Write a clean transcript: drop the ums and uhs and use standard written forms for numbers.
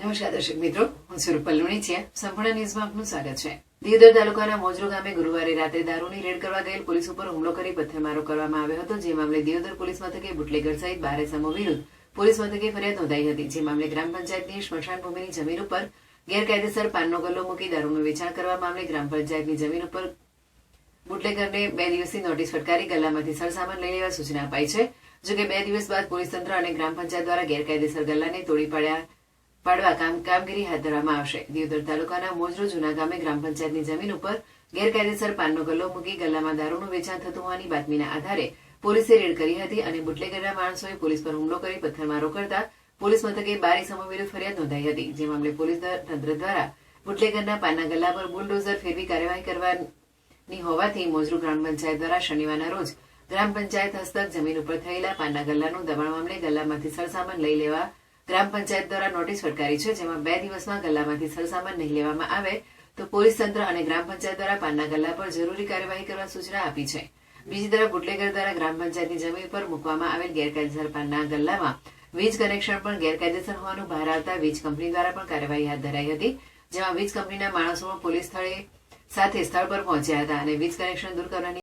નમસ્કાર દર્શક મિત્રો, હું છું રૂપલ લુણીચિયા. સંપૂર્ણ ન્યૂઝમાં આપનું સ્વાગત છે. દિયોદર તાલુકાના મોજરો ગામે ગુરુવારે રાત્રે દારૂની રેડ કરવા ગયેલ પોલીસ ઉપર હુમલો કરી પથ્થરમારો કરવામાં આવ્યો હતો. જે મામલે દિયોદર પોલીસ મથકે બુટલેગર સહિત 12 ઇસમો વિરુદ્ધ પોલીસ મથકે ફરિયાદ નોંધાઈ હતી. જે મામલે ગ્રામ પંચાયતની સ્મશાન ભૂમિની જમીન ઉપર ગેરકાયદેસર પાનનો ગલ્લો મૂકી દારૂનું વેચાણ કરવા મામલે ગ્રામ પંચાયતની જમીન ઉપર બુટલેગરને 2 દિવસની નોટિસ ફટકારી ગલ્લામાંથી સરસામાન લઈ લેવા સૂચના અપાઈ છે. જોકે 2 દિવસ બાદ પોલીસ તંત્ર અને ગ્રામ પંચાયત દ્વારા ગેરકાયદેસર ગલ્લાને તોડી પાડવા કામગીરી હાથ ધરવામાં આવશે. દિયોદર તાલુકાના મોજરો જૂના ગામે ગ્રામ પંચાયતની જમીન ઉપર ગેરકાયદેસર પાનનો ગલ્લો મૂકી ગલ્લામાં દારૂનું વેચાણ થતું હોવાની બાતમીના આધારે પોલીસે રેડ કરી હતી અને બુટલેગરના માણસોએ પોલીસ પર હુમલો કરી પથ્થરમારો કરતા પોલીસ મથકે 12 ઇસમો વિરુદ્ધ ફરિયાદ નોંધાઈ હતી. જે મામલે પોલીસ તંત્ર દ્વારા બુટલેગરના પાનના ગલ્લા પર બુલડોઝર ફેરવી કાર્યવાહી કરવાની હોવાથી મોજરો ગ્રામ પંચાયત દ્વારા શનિવારના રોજ ગ્રામ પંચાયત હસ્તક જમીન ઉપર થયેલા પાનના ગલ્લાનું દબાણ મામલે ગલ્લામાંથી સરસામાન લઈ લેવા ગ્રામ પંચાયત દ્વારા નોટિસ ફટકારી છે. જેમાં 2 દિવસમાં ગલ્લામાંથી સરસામાન નહીં લેવામાં આવે તો પોલીસ તંત્ર અને ગ્રામ પંચાયત દ્વારા પાનના ગલ્લા પર જરૂરી કાર્યવાહી કરવા સૂચના આપી છે. બીજી તરફ બુટલેગર દ્વારા ગ્રામ પંચાયતની જમીન પર મૂકવામાં આવેલ ગેરકાયદેસર પાનના ગલ્લામાં વીજ કનેક્શન પણ ગેરકાયદેસર હોવાનું બહાર આવતા વીજ કંપની દ્વારા પણ કાર્યવાહી હાથ ધરાઈ હતી. જેમાં વીજ કંપનીના માણસો પોલીસ સ્થળ પર પહોંચ્યા હતા અને વીજ કનેક્શન દૂર કરવાની